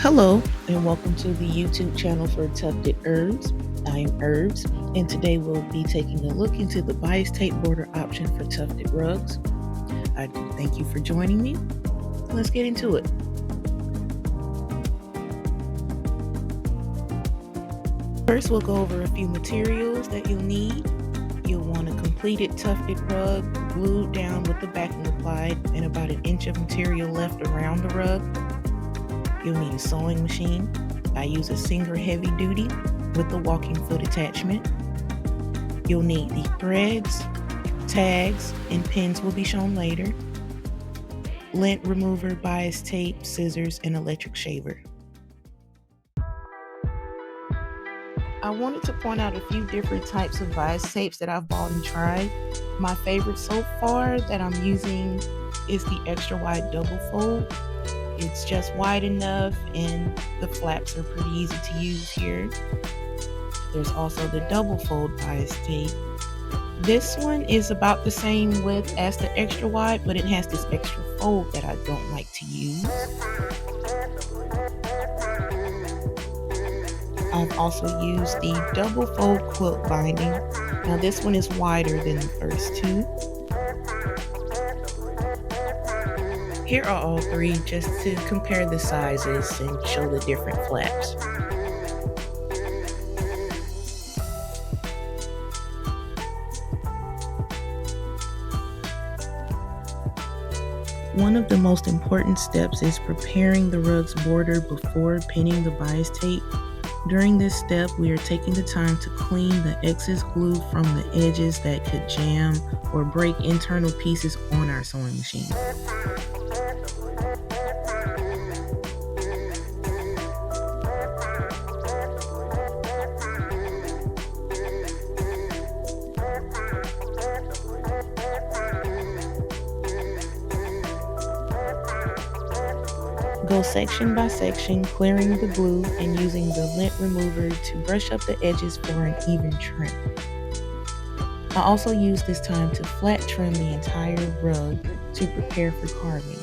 Hello, and welcome to the YouTube channel for Tufted Herbs. I am Herbs, and today we'll be taking a look into the bias tape border option for tufted rugs. I do thank you for joining me. Let's get into it. First, we'll go over a few materials that you'll need. You'll want a completed tufted rug glued down with the backing applied and about an inch of material left around the rug. You'll need a sewing machine. I use a Singer heavy duty with the walking foot attachment. You'll need the threads, tags, and pins will be shown later. Lint remover, bias tape, scissors, and electric shaver. I wanted to point out a few different types of bias tapes that I've bought and tried. My favorite so far that I'm using is the extra wide double fold. It's just wide enough and the flaps are pretty easy to use here. There's also the double fold bias tape. This one is about the same width as the extra wide, but it has this extra fold that I don't like to use. I've also used the double fold quilt binding. Now this one is wider than the first two. Here are all three just to compare the sizes and show the different flaps. One of the most important steps is preparing the rug's border before pinning the bias tape. During this step, we are taking the time to clean the excess glue from the edges that could jam or break internal pieces on our sewing machine. Go section by section, clearing the glue and using the lint remover to brush up the edges for an even trim. I also use this time to flat trim the entire rug to prepare for carving.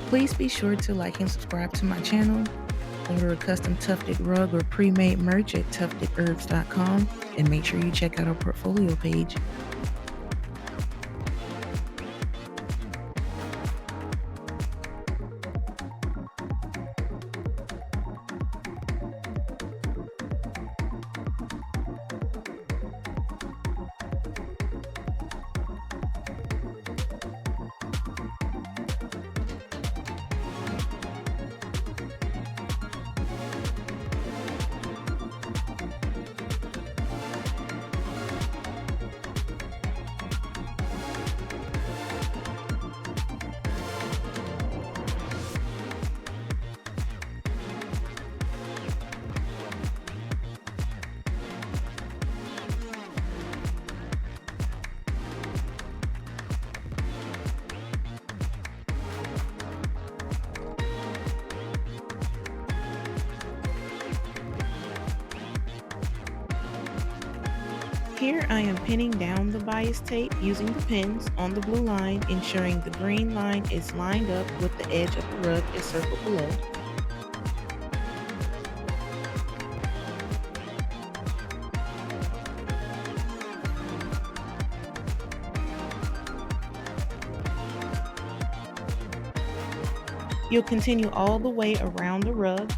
Please be sure to like and subscribe to my channel. Order a custom tufted rug or pre-made merch at tuftedherbs.com and make sure you check out our portfolio page. Here I am pinning down the bias tape using the pins on the blue line, ensuring the green line is lined up with the edge of the rug is circled below. You'll continue all the way around the rug.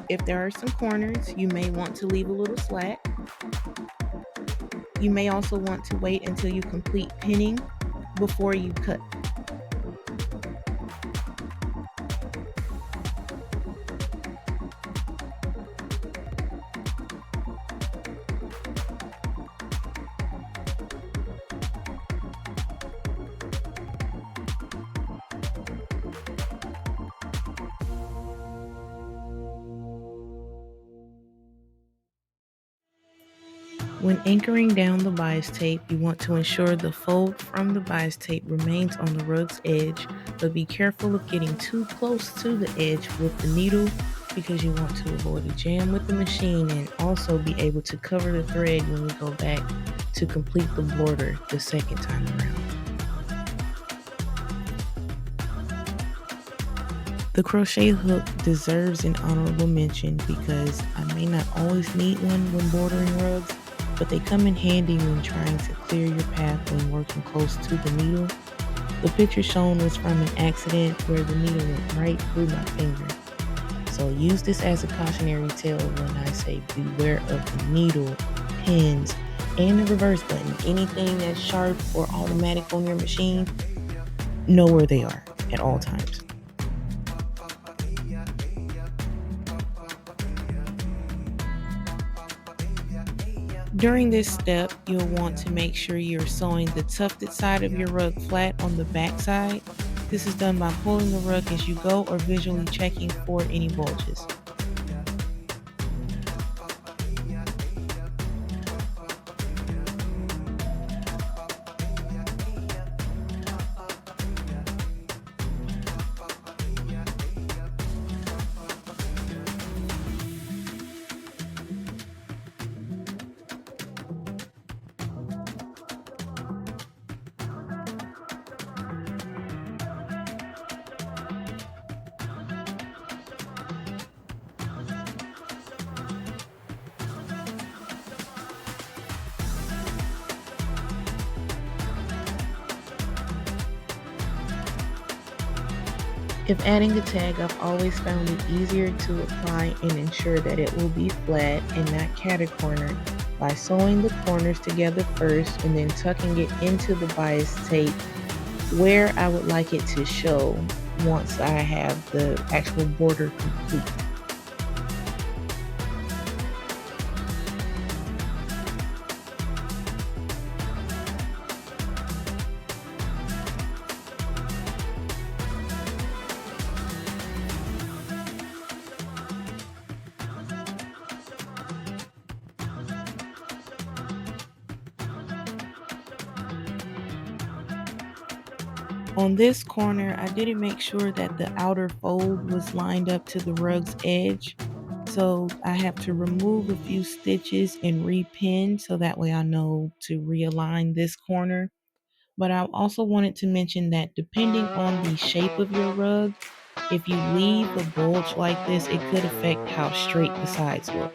If there are some corners, you may want to leave a little slack. You may also want to wait until you complete pinning before you cut. When anchoring down the bias tape, you want to ensure the fold from the bias tape remains on the rug's edge, but be careful of getting too close to the edge with the needle because you want to avoid a jam with the machine and also be able to cover the thread when you go back to complete the border the second time around. The crochet hook deserves an honorable mention because I may not always need one when bordering rugs, but they come in handy when trying to clear your path when working close to the needle. The picture shown was from an accident where the needle went right through my finger. So use this as a cautionary tale when I say beware of the needle, pins, and the reverse button. Anything that's sharp or automatic on your machine, know where they are at all times. During this step, you'll want to make sure you're sewing the tufted side of your rug flat on the back side. This is done by pulling the rug as you go or visually checking for any bulges. If adding a tag, I've always found it easier to apply and ensure that it will be flat and not catacornered by sewing the corners together first and then tucking it into the bias tape where I would like it to show once I have the actual border complete. On this corner, I didn't make sure that the outer fold was lined up to the rug's edge, so I have to remove a few stitches and repin so that way I know to realign this corner. But I also wanted to mention that depending on the shape of your rug, if you leave a bulge like this, it could affect how straight the sides look.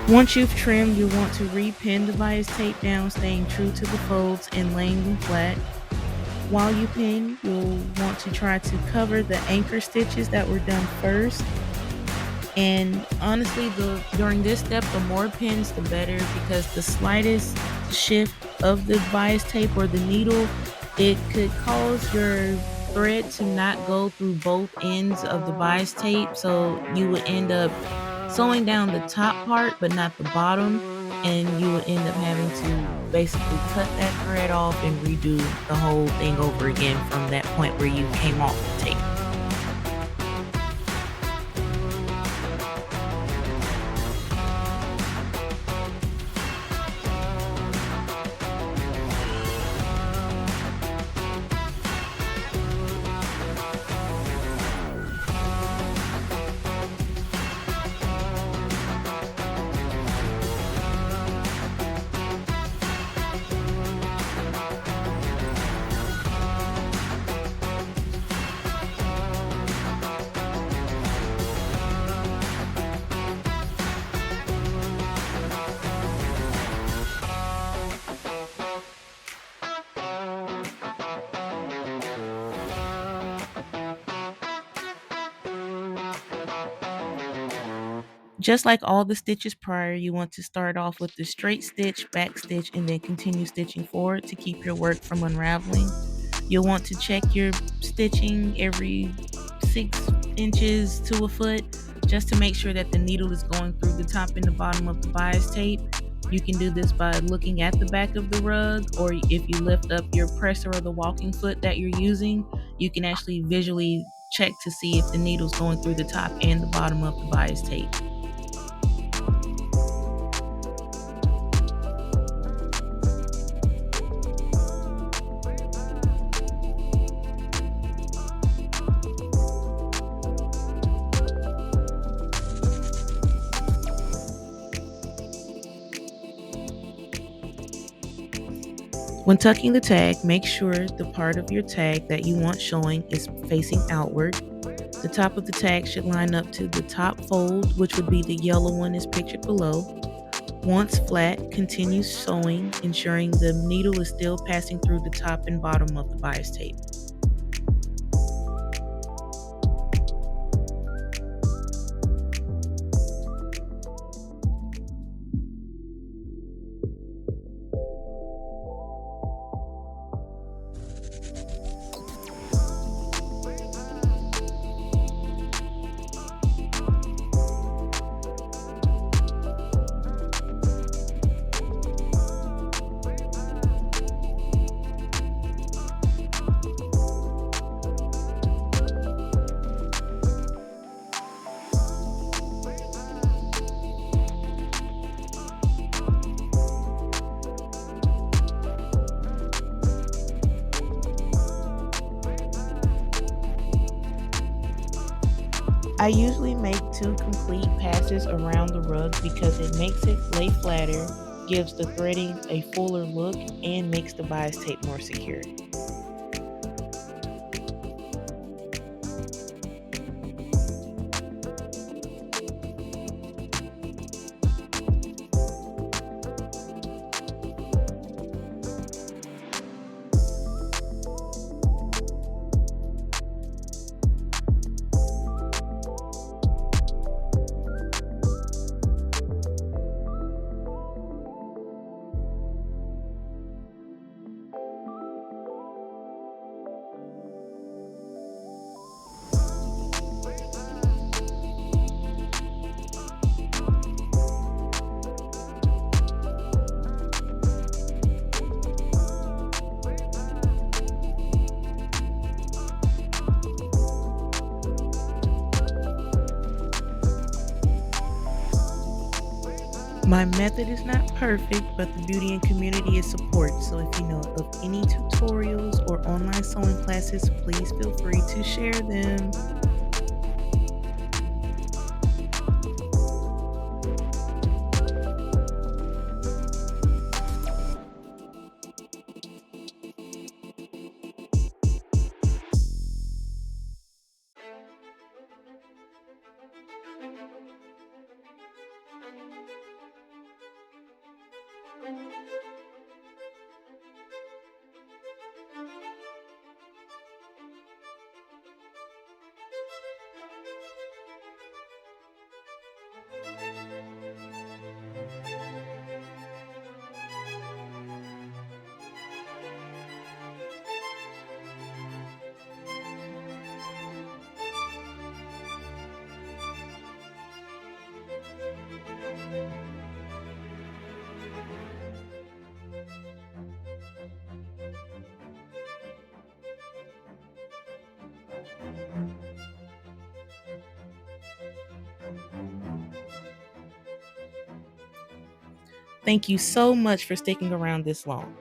Once you've trimmed, you'll want to repin the bias tape down, staying true to the folds and laying them flat. While you pin, you'll want to try to cover the anchor stitches that were done first. And honestly, during this step, the more pins, the better, because the slightest shift of the bias tape or the needle, it could cause your thread to not go through both ends of the bias tape. So you would end up sewing down the top part, but not the bottom. And you would end up having to basically cut that thread off and redo the whole thing over again from that point where you came off the tape. Just like all the stitches prior, you want to start off with the straight stitch, back stitch, and then continue stitching forward to keep your work from unraveling. You'll want to check your stitching every 6 inches to a foot just to make sure that the needle is going through the top and the bottom of the bias tape. You can do this by looking at the back of the rug, or if you lift up your presser or the walking foot that you're using, you can actually visually check to see if the needle's going through the top and the bottom of the bias tape. When tucking the tag, make sure the part of your tag that you want showing is facing outward. The top of the tag should line up to the top fold, which would be the yellow one as pictured below. Once flat, continue sewing, ensuring the needle is still passing through the top and bottom of the bias tape. I usually make 2 complete passes around the rug because it makes it lay flatter, gives the threading a fuller look, and makes the bias tape more secure. My method is not perfect, but the beauty and community is support. So if you know of any tutorials or online sewing classes, please feel free to share them. Thank you so much for sticking around this long.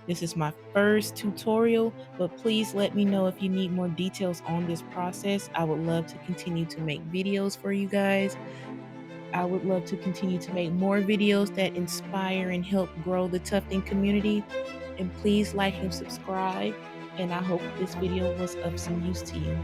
This is my first tutorial, but please let me know if you need more details on this process. I would love to continue to make videos for you guys. I would love to continue to make more videos that inspire and help grow the tufting community. And please like and subscribe. And I hope this video was of some use to you.